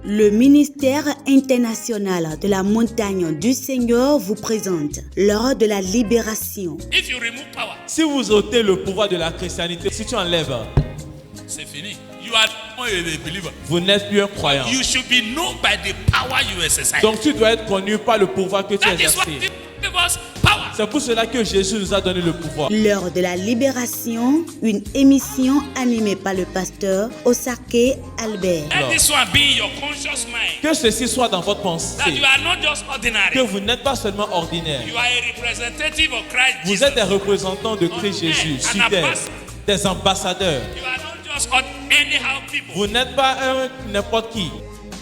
Le ministère international de la montagne du Seigneur vous présente l'heure de la libération. If you remove power, Si vous ôtez le pouvoir de la christianité, si tu enlèves, c'est fini. You are not a believer. vous n'êtes plus un croyant. You should be known by the power you exercise. Donc tu dois être connu par le pouvoir que tu That is what exerces. give us power. C'est pour cela que Jésus nous a donné le pouvoir. L'heure de la libération, une émission animée par le pasteur Osake Albert. Let this one be in your conscious mind. Que ceci soit dans votre That pensée. you are not just Que ordinary. vous n'êtes pas seulement ordinaire. You are a representative of Christ Vous Jesus. êtes des représentants de Christ Jésus sur terre. Des ambassadeurs. You are not just anyhow people. Vous n'êtes pas un n'importe qui.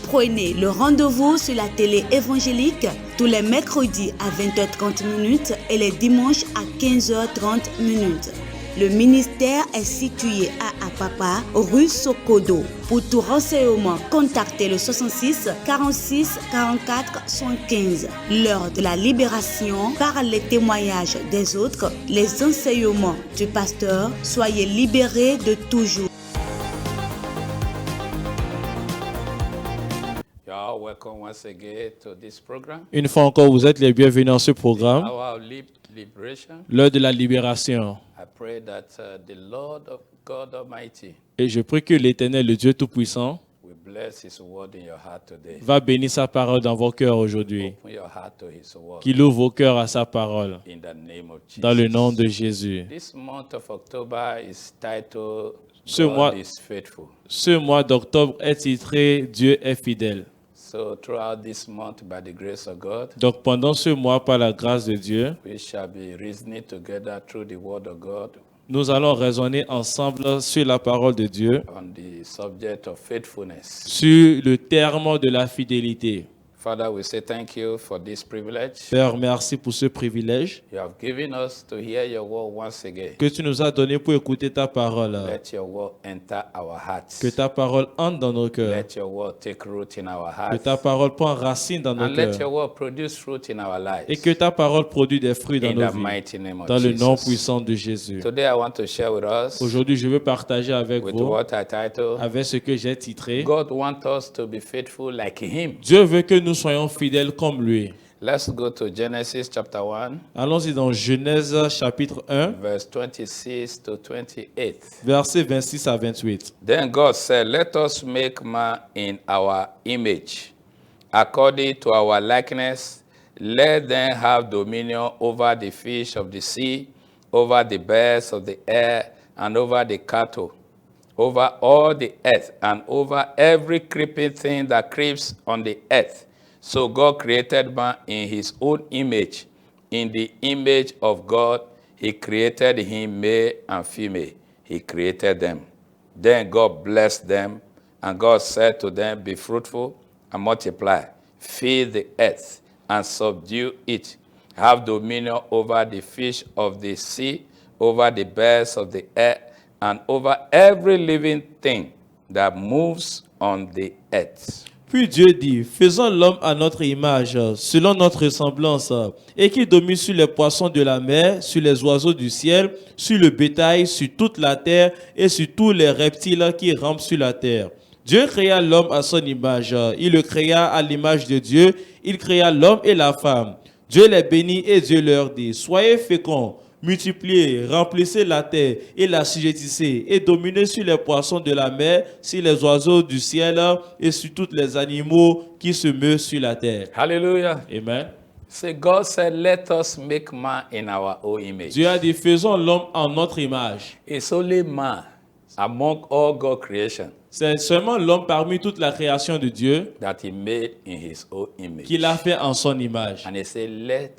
Prenez le rendez-vous sur la télé évangélique tous les mercredis à 20h30 et les dimanches à 15h30. Le ministère est situé à Apapa, rue Sokodo. Pour tout renseignement, contactez le 66 46 44 115. L'heure de la libération par les témoignages des autres, les enseignements du pasteur. Soyez libérés de toujours. You are welcome once again to this program, Une fois encore, vous êtes les bienvenus dans ce programme, Hour of Liberation. l'heure de la libération. I pray that the Lord of God Almighty Et je prie que l'Éternel, le Dieu Tout-Puissant, will bless His word in your heart today. va bénir sa parole dans vos cœurs aujourd'hui. Open your heart to His word Qu'il ouvre vos cœurs à sa parole. in the name of Jesus. Dans le nom de Jésus. This month of October is titled Ce God mois- is faithful. Ce mois d'octobre est titré Dieu est fidèle. So throughout this month, by the grace of God, Donc pendant ce mois, par la grâce de Dieu, we shall be reasoning together through the word of God nous allons raisonner ensemble sur la parole de Dieu, on the subject of faithfulness. sur le terme de la fidélité. Father, we say thank you for this privilege. Père, merci pour ce privilège You have given us to hear your word once again. que tu nous as donné pour écouter ta parole. Let your word enter our hearts. Que ta parole entre dans nos cœurs. Let your word take root in our Que hearts. ta parole prenne racine dans nos And let your cœurs. word produce fruit in our lives. Et que ta parole produise des fruits dans In nos the vies. mighty name of Dans le nom Jesus. puissant de Jésus. Today I want to share with us Aujourd'hui, je veux partager avec with vous, what I title avec ce que j'ai titré, God wants us to be faithful like Him. Dieu veut que nous soyons fidèles comme lui. Let's go to Genesis chapter 1, Allons-y dans Genèse chapitre 1, verse 26 to 28. versets 26 à 28. Then God said, let us make man in our image, according to our likeness. Let them have dominion over the fish of the sea, over the birds of the air, and over the cattle, over all the earth, and over every creeping thing that creeps on the earth. So God created man in His own image. In the image of God, He created him, male and female. He created them. Then God blessed them, and God said to them, be fruitful and multiply, fill the earth and subdue it. Have dominion over the fish of the sea, over the birds of the air, and over every living thing that moves on the earth. Puis Dieu dit, faisons l'homme à notre image, selon notre ressemblance, et qu'il domine sur les poissons de la mer, sur les oiseaux du ciel, sur le bétail, sur toute la terre, et sur tous les reptiles qui rampent sur la terre. Dieu créa l'homme à son image. Il le créa à l'image de Dieu. Il créa l'homme et la femme. Dieu les bénit et Dieu leur dit, soyez féconds, multipliez, remplissez la terre et l'assujettissez et dominez sur les poissons de la mer, sur les oiseaux du ciel et sur tous les animaux qui se meuvent sur la terre. Hallelujah. Amen. So God said, let us make man in our own image. Dieu a dit, faisons l'homme en notre image. It's only man among all God creation C'est seulement l'homme parmi toute la création de Dieu that He made in His own image. qu'il a fait en son image. And He said, let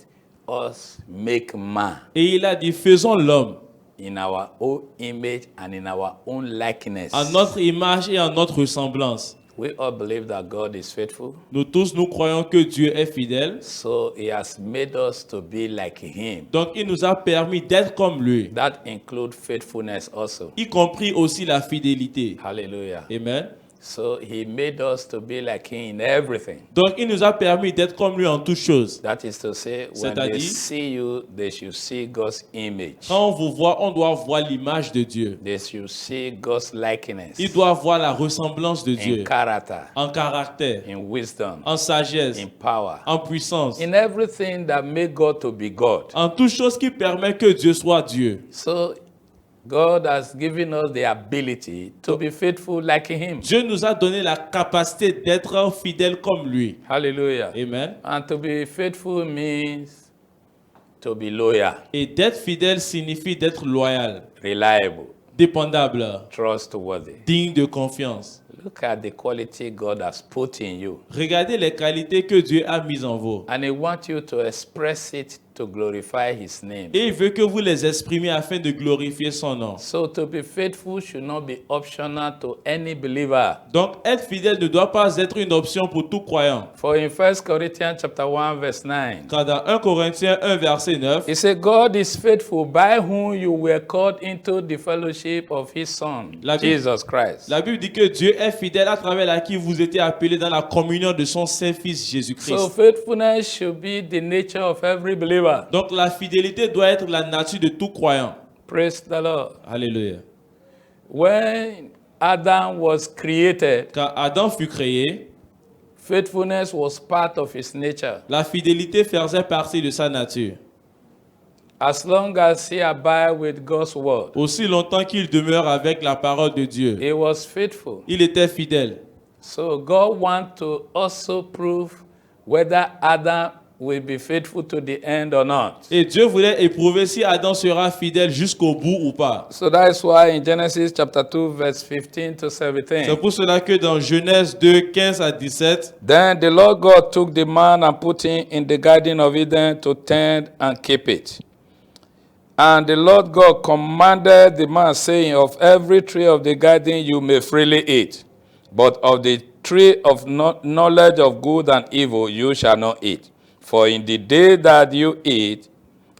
us make man Et il a dit, faisons l'homme in our own image and in our own likeness. en notre image et en notre ressemblance. We all believe that God is faithful, Nous tous, nous croyons que Dieu est fidèle. so He has made us to be like Him. Donc, il nous a permis d'être comme lui, That includes faithfulness also. y compris aussi la fidélité. Hallelujah. Amen. So he made us to be like him in everything. Donc, il nous a permis d'être comme lui en toutes choses. That is to say, when they C'est-à-dire, see you, they should see God's image. quand on vous voit, on doit voir l'image de Dieu. They should see God's likeness Il doit voir la ressemblance de Dieu in character, en caractère, in wisdom, en sagesse, in power, en puissance, in everything that make God to be God. en toute chose qui permet que Dieu soit Dieu. So God has given us the ability to be faithful like him. Dieu nous a donné la capacité d'être fidèles comme lui. Hallelujah. Amen. And to be faithful means to be loyal, Et d'être fidèle signifie d'être loyal, reliable, dépendable, trustworthy. digne de confiance. Look at the quality God has put in you. Regardez les qualités que Dieu a mises en vous. And he wants you to express it to glorify his name. Et il veut que vous les exprimiez afin de glorifier son nom. So to be faithful should not be optional to any believer. Donc, être fidèle ne doit pas être une option pour tout croyant. For in 1 Corinthians chapter 1 verse 9, Car dans 1 Corinthiens 1, verset 9, he said, God is faithful by whom you were called into the fellowship of his Son, La Bible- Jesus Christ. la Bible dit que Dieu est fidèle à travers laquelle vous étiez appelés dans la communion de son Saint-Fils So Jésus-Christ. faithfulness should be the nature of every believer. Donc, la fidélité doit être la nature de tout croyant. Praise the Lord. Alléluia. When Adam was created, Quand Adam fut créé, faithfulness was part of his nature. la fidélité faisait partie de sa nature. As long as he abide with God's word, Aussi longtemps qu'il demeure avec la parole de Dieu, he was faithful. il était fidèle. So God wants to also prove whether Adam will be faithful to the end or not. Et Dieu voulait éprouver si Adam sera fidèle jusqu'au bout ou pas. So that is why in Genesis chapter 2 verse 15 to C'est 17, pour cela que dans Genèse 2, 15 à 17, then the Lord God took the man and put him in the garden of Eden to tend and keep it. And the Lord God commanded the man, saying, of every tree of the garden you may freely eat, but of the tree of knowledge of good and evil you shall not eat. For in the day that you eat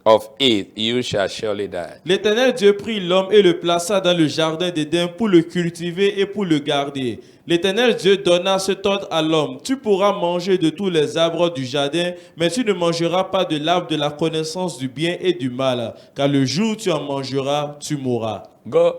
of it, you shall surely die. l'Éternel Dieu prit l'homme et le plaça dans le jardin d'Éden pour le cultiver et pour le garder. L'Éternel Dieu donna cet ordre à l'homme: tu pourras manger de tous les arbres du jardin, mais tu ne mangeras pas de l'arbre de la connaissance du bien et du mal, car le jour où tu en mangeras, tu mourras. God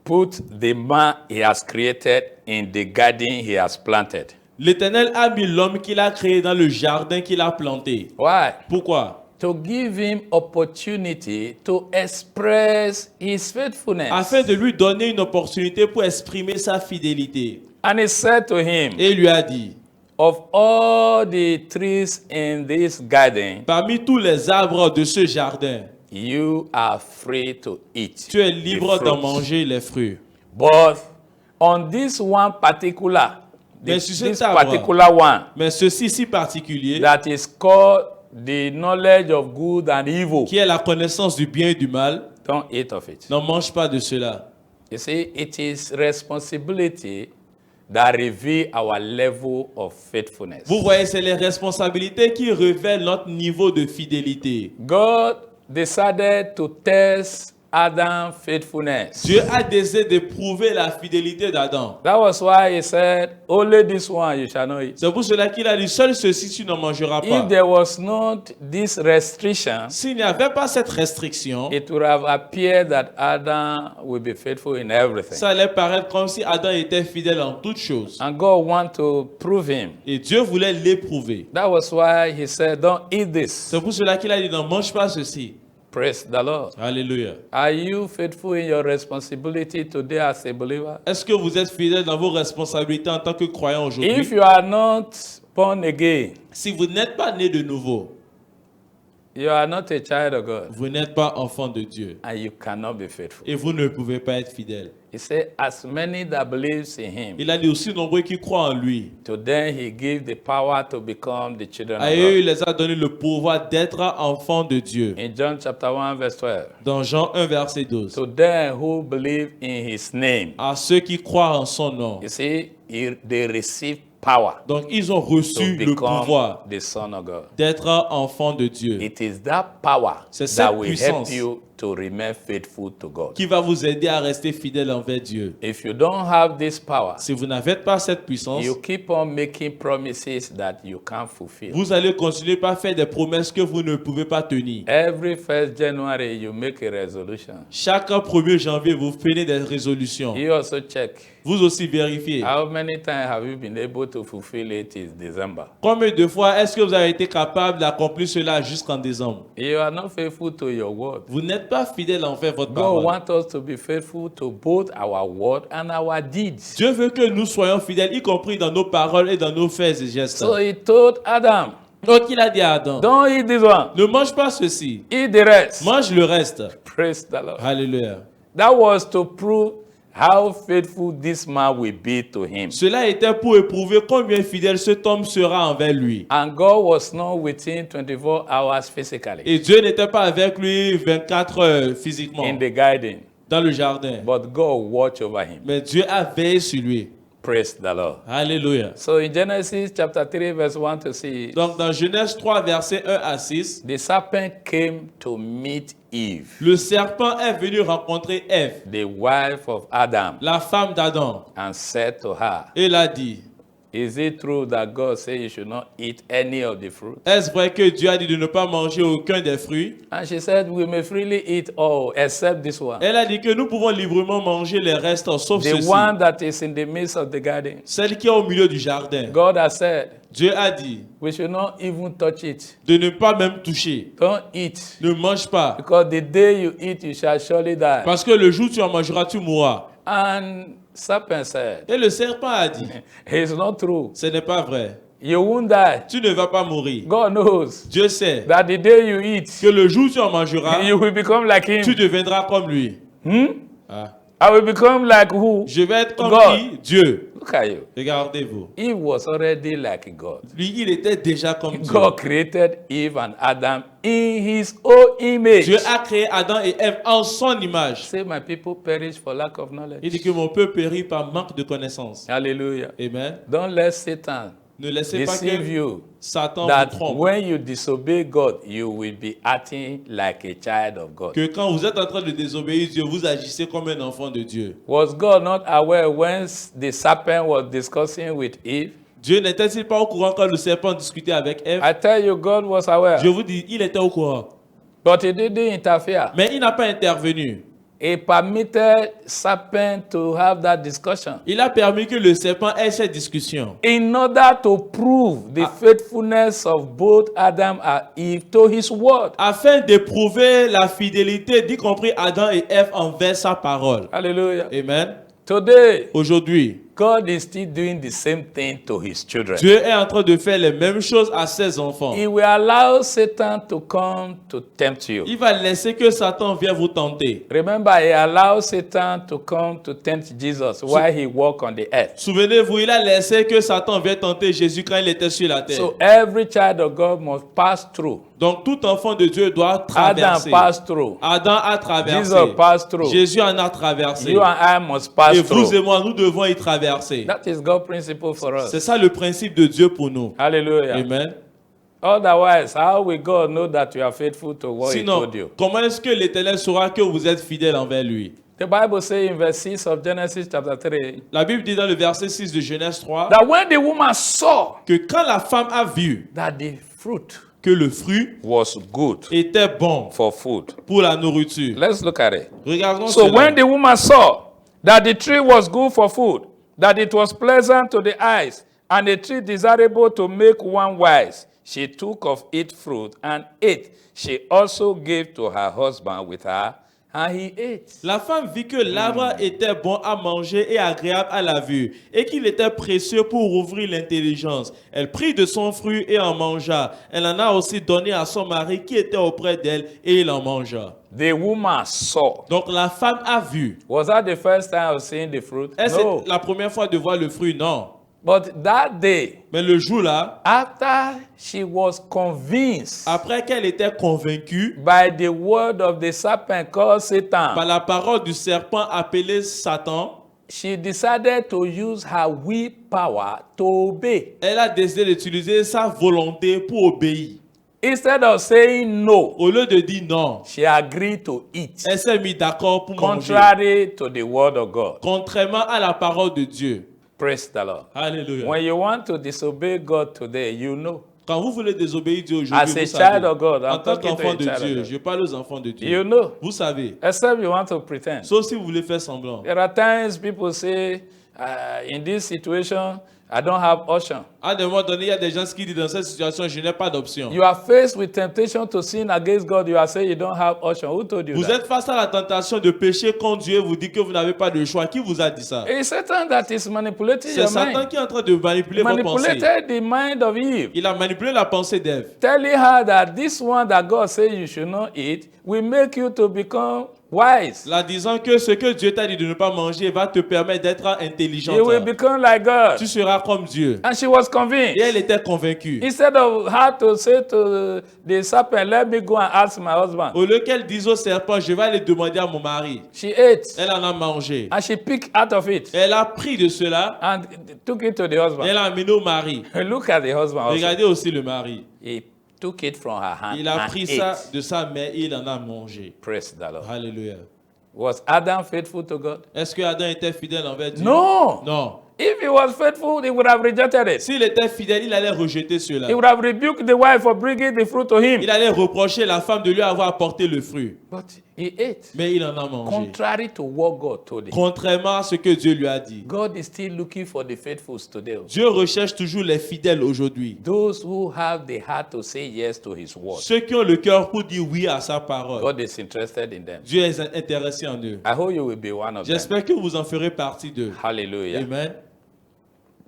put the man he has created in the garden he has planted. L'Éternel a mis l'homme qu'il a créé dans le jardin qu'il a planté. Why? Pourquoi? To give him opportunity to express his faithfulness. Afin de lui donner une opportunité pour exprimer sa fidélité. And he said to him, Et il lui a dit: of all the trees in this garden, parmi tous les arbres de ce jardin, you are free to eat. tu es the libre d'en fruits. manger les fruits. But on this one particular, Mais sur cet this arbre, particular one, mais ceci si particulier, that is called the knowledge of good and evil, qui est la connaissance du bien et du mal, don't eat of it. n'en mange pas de cela. You see, it is responsibility that reveal our level of faithfulness. Vous voyez, c'est les responsabilités qui révèlent notre niveau de fidélité. God decided to test Adam's faithfulness. Dieu a décidé de prouver la fidélité d'Adam. That was why he said, only this one you shall not eat. C'est pour cela qu'il a dit: seul ceci tu n'en mangeras If pas. there was not this restriction, S'il n'y avait pas cette restriction, it would have appeared that Adam will be faithful in everything. ça allait paraître comme si Adam était fidèle en toutes choses. And God wanted to prove him. Et Dieu voulait l'éprouver. That was why he said, don't eat this. C'est pour cela qu'il a dit: ne mange pas ceci. Praise the Lord. Alléluia. Are you faithful in your responsibility today as a believer? Est-ce que vous êtes fidèle dans vos responsabilités en tant que croyant If aujourd'hui? you are not born again, Si vous n'êtes pas né de nouveau, you are not a child of God, vous n'êtes pas enfant de Dieu. and you cannot be faithful. Et vous ne pouvez pas être fidèle. He said, as many that believes in him, Il a dit aussi nombreux qui croient en lui. to them he gave the power to become the children of À eux, il God. les a donné le pouvoir d'être enfants de Dieu. In John chapter 1 verse 12, Dans Jean 1, verset 12. to them who believe in his name, À ceux qui croient en son nom. you see, they receive power Donc, ils ont to reçu le pouvoir become the son of God. d'être enfants de Dieu. It is that power C'est that cette will puissance help you to remain faithful to God. qui va vous aider à rester fidèle envers Dieu. If you don't have this power, Si vous n'avez pas cette puissance, you keep on making promises that you can't fulfill. vous allez continuer par faire des promesses que vous ne pouvez pas tenir. Every 1st January, you make a resolution. Chaque 1er janvier, vous prenez des résolutions. You also check. Vous aussi vérifiez. How many times have you been able to fulfill it in December? Combien de fois est-ce que vous avez été capable d'accomplir cela jusqu'en décembre? You are not faithful to your word. Vous n'êtes pas fidèle envers votre God parole. wants us to be faithful to both our word and our deeds. Dieu veut que nous soyons fidèles, y compris dans nos paroles et dans nos faits et gestes. So he told Adam, Donc il a dit à Adam, don't eat this one, ne mange pas ceci, eat the rest. mange le reste. Praise the Lord. Alléluia. That was to prove how faithful this man will be to him. Cela était pour éprouver combien fidèle cet homme sera envers lui. And God was not with him 24 hours physically Et Dieu n'était pas avec lui 24 heures physiquement in the garden, dans le jardin. but God watched over him. Mais Dieu a veillé sur lui. Praise the Lord. Alléluia. So in Genesis chapter 3 verse 1 to 6, Donc dans Genèse 3 versets 1 à 6, the serpent came to meet Eve, le serpent est venu rencontrer Ève, the wife of Adam, la femme d'Adam, and said to her, et il a dit, is it true that God said you should not eat any of the fruit? est-ce vrai que Dieu a dit de ne pas manger aucun des fruits? And she said, we may freely eat all except this one, Elle a dit que nous pouvons librement manger les restes, sauf the ceci, one that is in the midst of the garden. celle qui est au milieu du jardin. God has said, Dieu a dit we should not even touch it. de ne pas même toucher. Don't eat. Ne mange pas, Because the day you eat, you shall surely die. parce que le jour où tu en mangeras, tu mourras. And serpent said, Et le serpent a dit, it's not true. ce n'est pas vrai. You won't die. Tu ne vas pas mourir. God knows Dieu sait that the day you eat, que le jour où tu en mangeras, you will become like him. tu deviendras comme lui. Ah. I will become like who? Je vais être comme God. qui? Dieu. Look at you. Regardez-vous. Eve was already like God. Lui, il était déjà comme Dieu. God created Eve and Adam in his own image. Dieu a créé Adam et Ève en son image. Say, my people perish for lack of knowledge. Il dit que mon peuple périt par manque de connaissance. Hallelujah. Amen. Don't let Satan Ne laissez pas deceive que you Satan vous that trompe. when you disobey God, you will be acting like a child of God. Que quand vous êtes en train de désobéir Dieu, vous agissez comme un enfant de Dieu. Was God not aware when the serpent was discussing with Eve? Dieu n'était-il pas au courant quand le serpent discutait avec Ève? I tell you, God was aware. Je vous dis, il était au courant. But he didn't interfere. Mais il n'a pas intervenu. He permitted serpent to have that discussion Il a permis que le serpent ait cette discussion in order to prove the faithfulness of both Adam and Eve to his word. afin d'éprouver la fidélité, y compris Adam et Ève, envers sa parole. Hallelujah. Amen. Today, Aujourd'hui, God is still doing the same thing to his children. Dieu est en train de faire les mêmes choses à ses enfants. He will allow Satan to come to tempt you. Il va laisser que Satan vienne vous tenter. Remember, he allowed Satan to come to tempt Jesus while he walked on the earth. Souvenez-vous, il a laissé que Satan vienne tenter Jésus quand il était sur la terre. So every child of God must pass through. Donc tout enfant de Dieu doit Adam traverser. passed through. Adam a traversé. Jesus passed through. Jésus en a traversé. You and I must pass Et vous through. et moi, nous devons y traverser. That is God's principle for us. C'est ça le principe de Dieu pour nous. Hallelujah. Amen. Otherwise, how will God know that you are faithful to what he Sinon, told you? comment est-ce que l'Éternel saura que vous êtes fidèle envers lui? The Bible says in verse 6 of Genesis chapter 3 La Bible dit dans le verset 6 de Genèse 3 that when the woman saw que quand la femme a vu that the fruit que le fruit was good était bon for food. pour la nourriture. Let's look at it. Regardons So cela. when the woman saw that the tree was good for food, that it was pleasant to the eyes, and a tree desirable to make one wise, she took of its fruit and ate. She also gave to her husband with her, and he ate. La femme vit que l'arbre était bon à manger et agréable à la vue, et qu'il était précieux pour ouvrir l'intelligence. Elle prit de son fruit et en mangea. Elle en a aussi donné à son mari qui était auprès d'elle, et il en mangea. The woman saw. Donc la femme a vu. Was that the first time of seeing the fruit? Est-ce No. la première fois de voir le fruit? Non. But that day, Mais le jour-là, after she was convinced après qu'elle était convaincue by the word of the serpent called Satan, par la parole du serpent appelé Satan, she decided to use her willpower to obey. elle a décidé d'utiliser sa volonté pour obéir. Instead of saying no, Au lieu de dire non, she agreed to eat, elle s'est mise d'accord pour manger. contrary to the word of God. Contrairement à la parole de Dieu. Praise the Lord. Alléluia. When you want to disobey God today, you know. Quand vous voulez désobéir Dieu As aujourd'hui, a vous savez. child of God, I'm En tant talking to qu'enfant a de child of Dieu, God. je parle aux enfants de Dieu. You know. Vous savez. Except you want to pretend. Sauf si vous voulez faire semblant. There are times people say, in this situation, I don't have option. À un moment donné, il y a des gens qui disent dans cette situation, je n'ai pas d'option. You are faced with temptation to sin against God. You are saying you don't have option. Who told you Vous that? êtes face à la tentation de pécher contre Dieu, vous dites que vous n'avez pas de choix. Qui vous a dit ça? It's Satan that is manipulating C'est your Satan mind. qui est en train de manipuler votre pensée. Manipulated the mind of Eve, Il a manipulé la pensée d'Ève. telling her that this one that God says you should not eat will make you to become wise. La disant que ce que Dieu t'a dit de ne pas manger va te permettre d'être intelligente. You will become like God. Tu seras comme Dieu. And she was convinced. Et elle était convaincue. Instead of her to say to the serpent, let me go and ask my husband. Au lieu qu'elle dise au serpent, je vais aller demander à mon mari. She ate Elle en a mangé. and she picked out of it Elle a pris de cela and took it to the et husband. elle a amené au mari. Look at the husband also. Regardez aussi le mari. He took it from her hand Il a and pris ate. ça de sa mère et il en a mangé. Praise the Lord. Alléluia. Was Adam faithful to God? Est-ce que Adam était fidèle envers Dieu? No. Non. If he was faithful, he would have rejected it. S'il était fidèle, il allait rejeter cela. He would have rebuked the wife for bringing the fruit to him. Il allait reprocher la femme de lui avoir apporté le fruit. But he ate. Mais il en a mangé. Contrary to what God told him. Contrairement à ce que Dieu lui a dit. God is still looking for the faithful today. Dieu recherche toujours les fidèles aujourd'hui. Those who have the heart to say yes to his word. Ceux qui ont le cœur pour dire oui à sa parole. God is interested in them. Dieu est intéressé en eux. I hope you will be one of them. J'espère que vous en ferez partie d'eux. Hallelujah. Amen.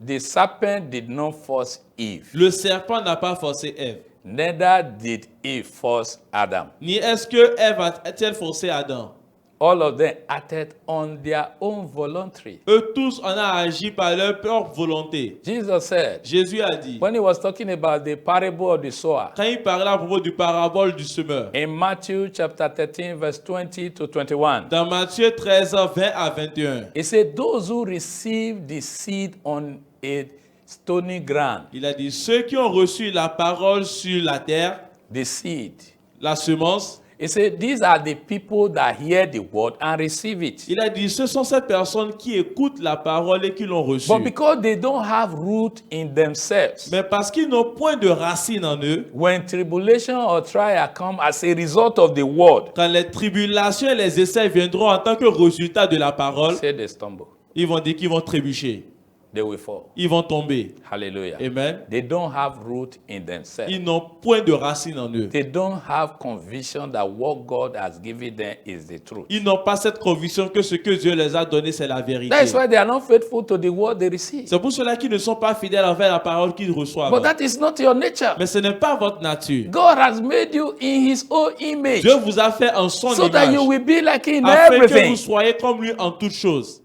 The serpent did not force Eve. Le serpent n'a pas forcé Ève. Neither did Eve force Adam. Ni est-ce que Ève a-t-elle forcé Adam? All of them acted on their own voluntary. Eux tous en a agi par leur propre volonté. Jesus said, Jésus a dit, when he was talking about the parable of the sower, quand il parlait à propos du parabole du semeur, in Matthew chapter 13, verse 20 to 21, dans Matthieu 13, 20 à 21, he said, those who receive the seed on a stony ground, il a dit, ceux qui ont reçu la parole sur la terre, the seed. la semence, He said, these are the people that hear the word and receive it. il a dit, ce sont ces personnes qui écoutent la parole et qui l'ont reçue. But because they don't have root in themselves, Mais parce qu'ils n'ont point de racines en eux, when tribulation or trial come as a result of the word, quand les tribulations et les essais viendront en tant que résultat de la parole, say they stumble, ils vont dire qu'ils vont trébucher, they will fall. ils vont tomber. Hallelujah. Amen. They don't have root in themselves. Ils n'ont point de racines en eux. They don't have conviction that what God has given them is the truth. Ils n'ont pas cette conviction que ce que Dieu les a donné, c'est la vérité. That is why they are not faithful to the word they receive. C'est pour cela qu'ils ne sont pas fidèles envers la parole qu'ils reçoivent. But that is not your nature. Mais ce n'est pas votre nature. God has made you in his own image Dieu vous a fait en son so that image, you will be like him in afin que vous everything. soyez comme lui en toutes choses.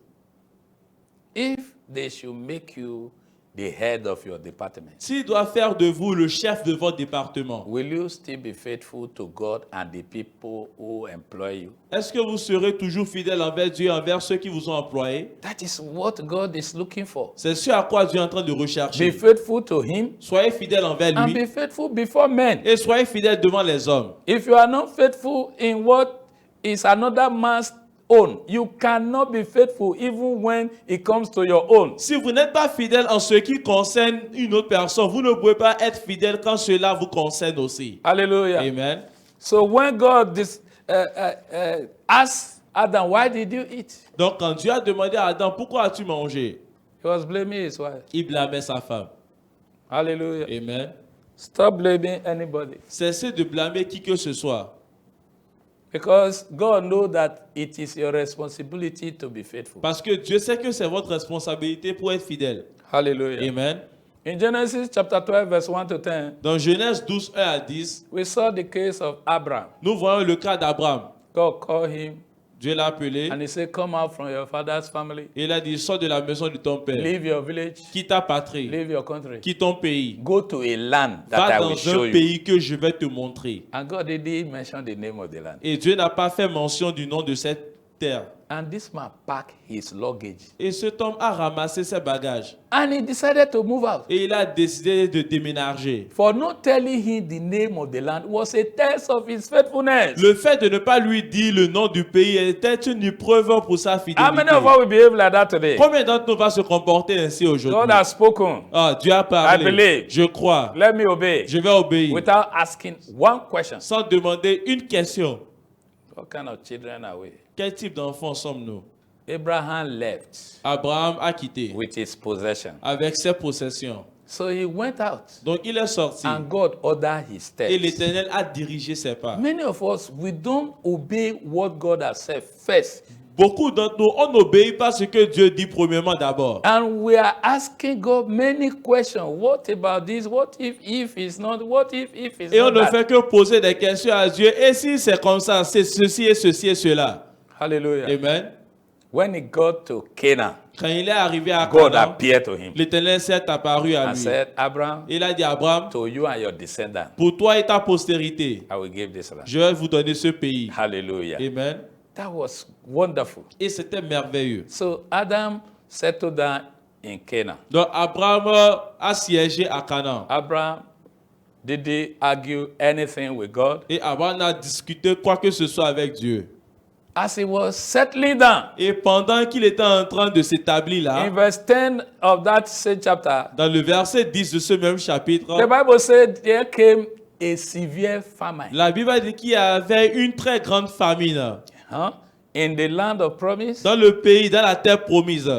If they should make you the head of your department, S'il doit faire de vous le chef de votre département, will you still be faithful to God and the people who employ you? est-ce que vous serez toujours fidèle envers Dieu et envers ceux qui vous ont employés? That is what God is looking for. C'est ce à quoi Dieu est en train de Be rechercher. faithful to him Soyez fidèle envers and lui be faithful before men. et soyez fidèle devant les hommes. If you are not faithful in what is another man's own, you cannot be faithful even when it comes to your own. Si vous n'êtes pas fidèle en ce qui concerne une autre personne, vous ne pouvez pas être fidèle quand cela vous concerne aussi. Hallelujah. Amen. So when God asked Adam, why did you eat? Donc quand Dieu a demandé à Adam, pourquoi as-tu mangé? He was blaming his wife. Il blâmait sa femme. Hallelujah. Amen. Stop blaming anybody. Cessez de blâmer qui que ce soit. Because God knows that it is your responsibility to be faithful. Parce que Dieu sait que c'est votre responsabilité pour être fidèle. Hallelujah. Amen. In Genesis chapter 12, verse 1 to 10, Dans Genèse 12, 1 à 10, we saw the case of Abraham. nous voyons le cas d'Abraham. God called him Dieu l'a appelé and he said, come out from your father's family. et il a dit, sors de la maison de ton père. Leave your village. Quitte ta patrie. Leave your country. Quitte ton pays. Go to a land that Va I dans will show un you. pays que je vais te montrer. And God didn't mention the name of the land. Et Dieu n'a pas fait mention du nom de cette terre. And this man packed his luggage. Et cet homme a ramassé ses bagages. And he decided to move out. Et il a décidé de déménager. For not telling him the name of the land was a test of his faithfulness. Le fait de ne pas lui dire le nom du pays était une épreuve pour sa How fidélité. many of us will behave like that today? Combien d'entre nous va se comporter ainsi aujourd'hui? God has spoken. Ah, Dieu a I parlé. believe. Je crois. Let me obey. Je vais obéir. Without asking one question. Sans demander une question. What kind of children are we? Quel type d'enfants sommes-nous? Abraham left Abraham a quitté with his possession. avec ses possessions. So he went out. Donc il est sorti. And God ordered his Et steps. l'Éternel a dirigé ses pas. Many of us, we don't obey what God has said first. Beaucoup d'entre nous, on n'obéit pas ce que Dieu dit premièrement d'abord. And we are asking God many questions. What about this? What if it's not? What if it's Et on not ne that? fait que poser des questions à Dieu. Et si c'est comme ça, c'est ceci et ceci et cela. Hallelujah. Amen. When he got to Canaan, Quand il est arrivé à God Canaan, appeared to him l'Éternel s'est apparu à and lui. said, Abraham, Il a dit à Abraham, to you and your descendants, pour toi et ta postérité, I will give this land. je vais vous donner ce pays. Hallelujah. Amen. That was wonderful. Et c'était merveilleux. So Adam settled down in Canaan. Donc Abraham a siégé à Canaan. Abraham, did he argue anything with God? Et Abraham n'a discuté quoi que ce soit avec Dieu. As he was settling down, Et pendant qu'il était en train de s'établir là, in verse 10 of that same chapter, dans le verset 10 de ce même chapitre, the Bible said there came a severe famine. la Bible a dit qu'il y avait une très grande famine In the land of promise, dans le pays, dans la terre promise.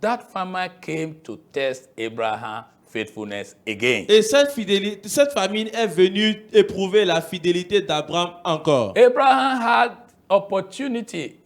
that famine came to test Abraham's faithfulness again. Et cette famine est venue éprouver la fidélité d'Abraham encore. Abraham had opportunity,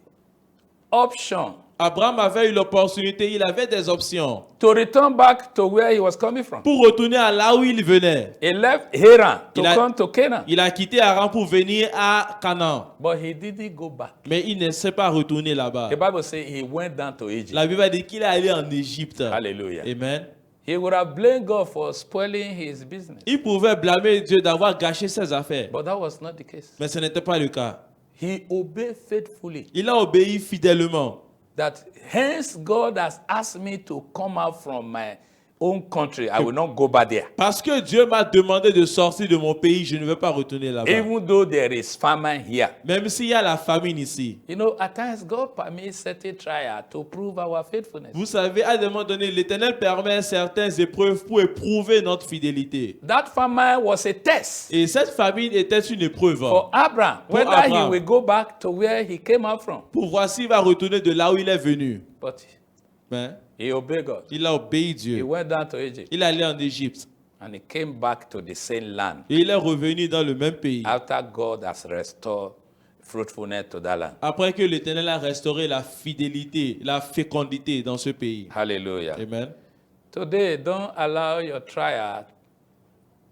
option Abraham avait eu l'opportunité, il avait des options to return back to where he was coming from. pour retourner à là où il venait. He left Haran to Il a- come to Canaan, Il a quitté Haran pour venir à Canaan, but he didn't go back. mais il ne s'est pas retourné là-bas. The Bible says he went down to Egypt. La Bible dit qu'il est allé en Égypte. Hallelujah. Amen. He would have blamed God for spoiling his business, Il pouvait blâmer Dieu d'avoir gâché ses affaires, but that was not the case. mais ce n'était pas le cas. He obeyed faithfully. Il a obéi fidèlement. That hence God has asked me to come out from my own country. I will not go back there. Parce que Dieu m'a demandé de sortir de mon pays, je ne vais pas retourner là-bas. Even though there is famine here. Même s'il y a la famine ici. You know, at times God permits certain trials to prove our faithfulness. Vous savez, à un moment donné, l'Éternel permet certaines épreuves pour éprouver notre fidélité. That famine was a test Et cette famine était une épreuve for Abraham, Pour whether Abraham. he will go back to where he came out from. pour voir s'il va retourner de là où il est venu. But Mais he obeyed God. il a obéi He Dieu. went down to Egypt Il est allé en Égypte. and he came back to the same land Et il est revenu dans le même pays. after God has restored fruitfulness to that land. Après que l'Éternel a restauré la fidélité, la fécondité dans ce pays. Hallelujah. Amen. Today, don't allow your trial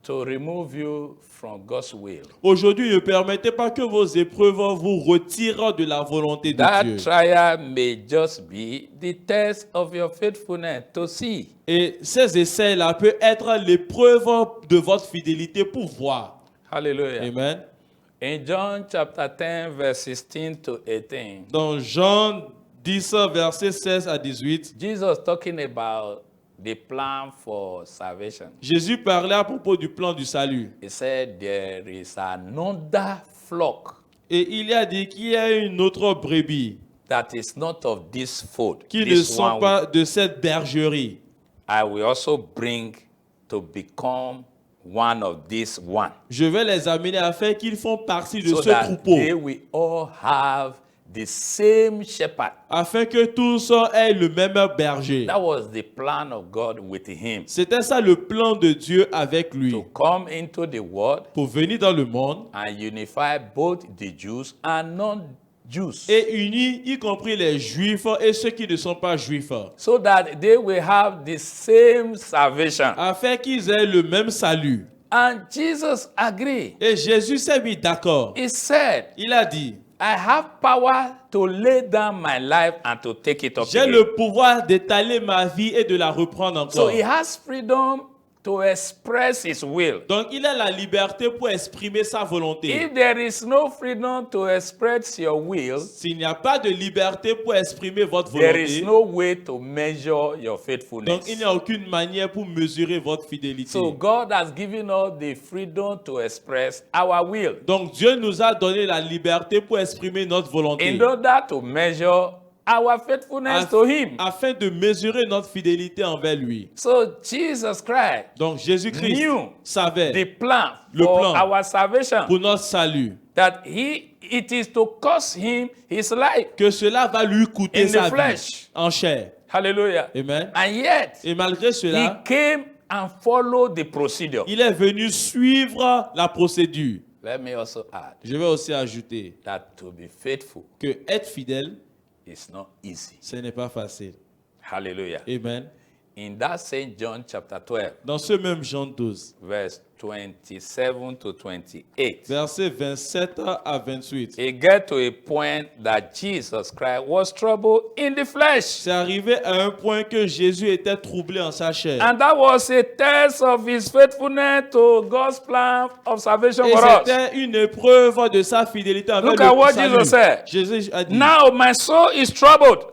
to remove you from God's will. Aujourd'hui, ne permettez pas que vos épreuves vous retirent de la volonté de That Dieu. trial may just be the test of your faithfulness to see. Et ces essais-là peuvent être l'épreuve de votre fidélité pour voir. Hallelujah. Amen. In John chapter 10, verse 16 to 18, Dans Jean 10, versets 16 à 18, Jesus talking about the plan for salvation. Jésus parlait à propos du plan du salut. He said there is another flock Et il a dit qu'il y a une autre brebis that is not of this fold. qui ne This sont one pas de cette bergerie. I will also bring to become one of these one. Je vais les amener afin qu'ils font partie de So ce that troupeau, they will all have the same shepherd. afin que tous aient le même berger. That was the plan of God with him. C'était ça le plan de Dieu avec lui, To come into the world pour venir dans le monde and unify both the Jews and non-Jews. et unir y compris les juifs et ceux qui ne sont pas juifs, So that they will have the same salvation. afin qu'ils aient le même salut. And Jesus agreed. Et Jésus s'est mis d'accord. He said, Il a dit, I have power to lay down my life and to take it up j'ai again. le pouvoir d'étaler ma vie et de la reprendre So encore. he has freedom to express his will. Donc, il a la liberté pour exprimer sa volonté. If there is no freedom to express your will, S'il n'y a pas de liberté pour exprimer votre there is volonté, no way to measure your donc faithfulness. il n'y a aucune manière pour mesurer votre fidélité. So God has given us the freedom to express our will. Donc, Dieu nous a donné la liberté pour exprimer notre volonté. In order to measure our faithfulness to him. Afin de mesurer notre fidélité envers lui. So Jesus Christ Donc, Jésus-Christ knew savait the plan Le for plan. our salvation. pour notre salut That it is to cost him his life. que cela va lui coûter In the sa flesh. vie en chair. Hallelujah. Amen. And yet, Et malgré he cela, came and followed the procedure. il est venu suivre la procédure. Let me also add Je vais aussi ajouter that to be faithful que être fidèle, is not easy. ce n'est pas facile. Hallelujah. Amen. In that same John chapter 12, Dans ce même Jean 12, verse 27 to 28, versets 27 à 28, it get to a point that Jesus Christ was troubled in the flesh. c'est arrivé à un point que Jésus était troublé en sa chair. And that was a test of his faithfulness to God's plan of salvation Et for us. c'était une épreuve de sa fidélité envers Look le at what salut. Jesus said. Jésus a dit, Now my soul is troubled.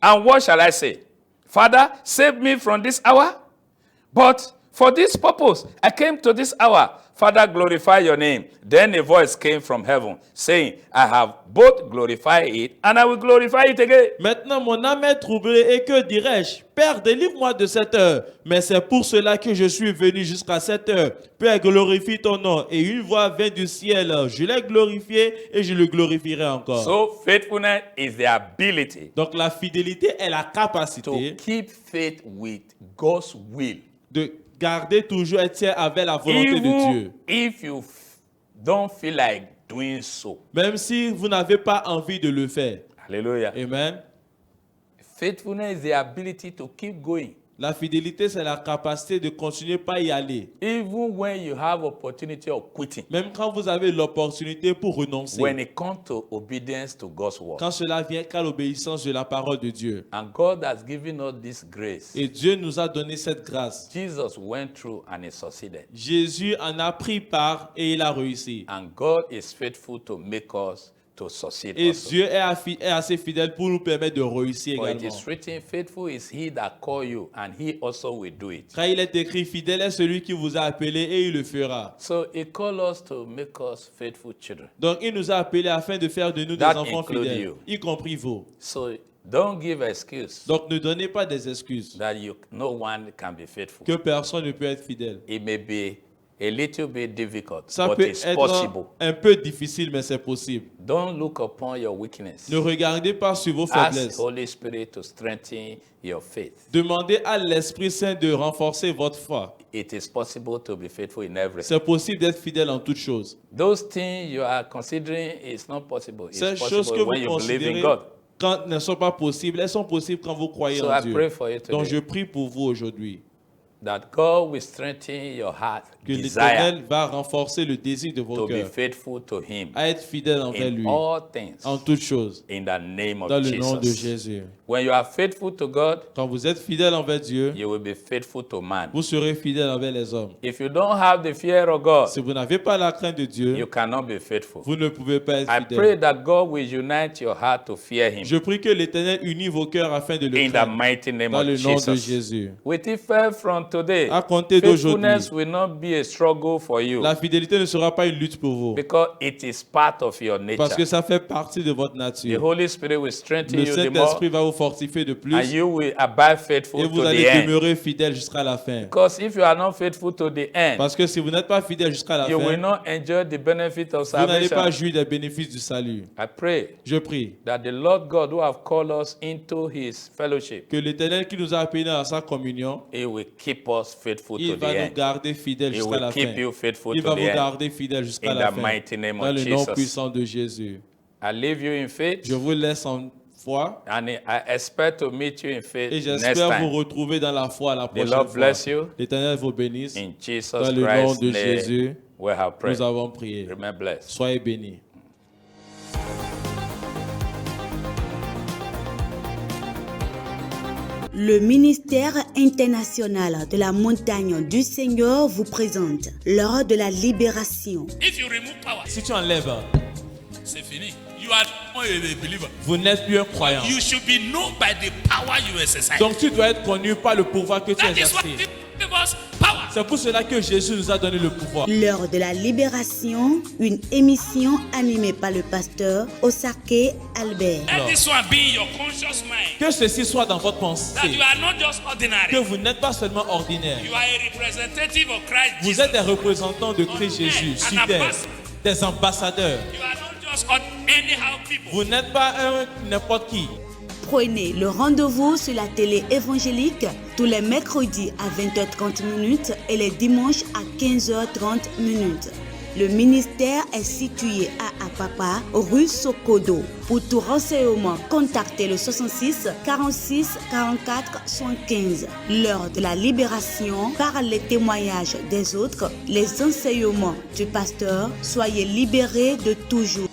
And what shall I say? Father, save me from this hour. But for this purpose, I came to this hour. Father, glorify your name. Then a voice came from heaven, saying, I have both glorified it, and I will glorify it again. maintenant mon âme est troublée et que dirais-je? Père, délivre-moi de cette heure. Mais c'est pour cela que je suis venu jusqu'à cette heure. Père, glorifie ton nom. Et une voix vient du ciel. Je l'ai glorifié et je le glorifierai encore. So faithfulness is the ability Donc la fidélité est la to capacité keep faith with God's will. de garder toujours être tiers avec la volonté de Dieu. Even if you don't feel like doing so. Même si vous n'avez pas envie de le faire. Hallelujah. Amen. Faithfulness is the ability to keep going. La fidélité, c'est la capacité de continuer pas y aller. Even when you have opportunity of quitting. Même quand vous avez l'opportunité pour renoncer. When it comes to obedience to God's word. Quand cela vient qu'à l'obéissance de la parole de Dieu. And God has given us this grace. Et Dieu nous a donné cette grâce. Jesus went through and he succeeded. Jésus en a pris part et il a réussi. And God is faithful to make us to succeed Et also. Dieu est assez fidèle pour nous permettre de réussir For it également. is written, faithful is he that call you, and he also will do it. Car il est écrit, fidèle est celui qui vous a appelé et il le fera. So he called us to make us faithful children. Donc il nous a appelés afin de faire de nous des That enfants include fidèles, you. y compris vous. So don't give excuse Donc ne donnez pas des excuses that no one can be faithful. que personne ne peut être fidèle. It may be a little bit difficult, Ça but peut it's être possible. un peu difficile, mais c'est possible. Don't look upon your weakness. Ne regardez pas sur vos Ask faiblesses. the Holy Spirit to strengthen your faith. Demandez à l'Esprit Saint de renforcer votre foi. It is possible to be faithful in everything. C'est possible d'être fidèle en toutes choses. Those things you are considering is not possible. It's Ces choses que possible when vous you believe in considérez God. quand elles ne sont pas possibles, elles sont possibles quand vous croyez So en I Dieu. pray for you Donc today je prie pour vous aujourd'hui that God will strengthen your heart, que desire l'Éternel va renforcer le désir de vos to be cœurs faithful to Him à être fidèle envers lui in all things en toutes choses in the name dans of le nom de Jesus. Jésus. When you are faithful to God, Quand vous êtes fidèle envers Dieu, you will be faithful to man. vous serez fidèle envers les hommes. If you don't have the fear of God, Si vous n'avez pas la crainte de you Dieu, cannot be faithful. vous ne pouvez pas être I pray fidèle. that God will unite your heart to fear Him Je prie que l'Éternel unit vos cœurs afin de le in the craindre mighty name dans of le nom de Jesus. Jésus. With effect from today, À compter d'aujourd'hui, faithfulness will not be a struggle for you la fidélité ne sera pas une lutte pour vous because it is part of your parce que nature. ça fait partie de votre The nature. Holy Spirit will strengthen Le you the more, Saint-Esprit va vous fortifier de and plus you will abide faithful et vous to allez the end. demeurer fidèle jusqu'à la fin. Because if you are not faithful to the end, Parce que si vous n'êtes pas fidèle jusqu'à la you will fin, not enjoy the benefit of vous n'allez pas salvation. jouir des bénéfices du salut. I pray Je prie that the Lord God who have called us into His fellowship, que l'Éternel qui nous a appelés à sa communion, He will keep us faithful to il the va nous end. garder fidèles He jusqu'à will la keep fin. you faithful Il to va the vous end. garder fidèles jusqu'à In la the fin. mighty name Dans of le nom Jesus. puissant de Jésus. I leave you in faith, Je vous laisse en foi and I expect to meet you in faith et next j'espère vous time. retrouver dans la foi la The prochaine Lord fois. bless you. L'Éternel vous bénisse. In Jesus Dans le nom Christ's de name, Jésus, we have prayed. nous avons prié. Remain blessed. Soyez bénis. Le ministère international de la montagne du Seigneur vous présente l'heure de la libération. If you remove power, Si tu enlèves, c'est fini. You are no a believer. vous n'êtes plus un croyant. You should be known by the power you exercise. Donc tu dois être connu par le pouvoir que tu That is what exerces. gives us power. C'est pour cela que Jésus nous a donné le pouvoir. L'heure de la libération, une émission animée par le pasteur Osake Albert. Let this one be in your conscious mind. Que ceci soit dans votre That pensée. you are not just ordinary. Que vous n'êtes pas seulement ordinaire. You are a representative of Christ Vous Jesus. êtes des représentants de Christ Jésus sur terre. Des ambassadeurs. You are not just anyhow people. Vous n'êtes pas n'importe qui. Prenez le rendez-vous sur la télé évangélique tous les mercredis à 20h30 et les dimanches à 15h30. Le ministère est situé à Apapa, rue Sokodo. Pour tout renseignement, contactez le 66 46 44 75. L'heure de la libération, par les témoignages des autres, les enseignements du pasteur, soyez libérés de toujours.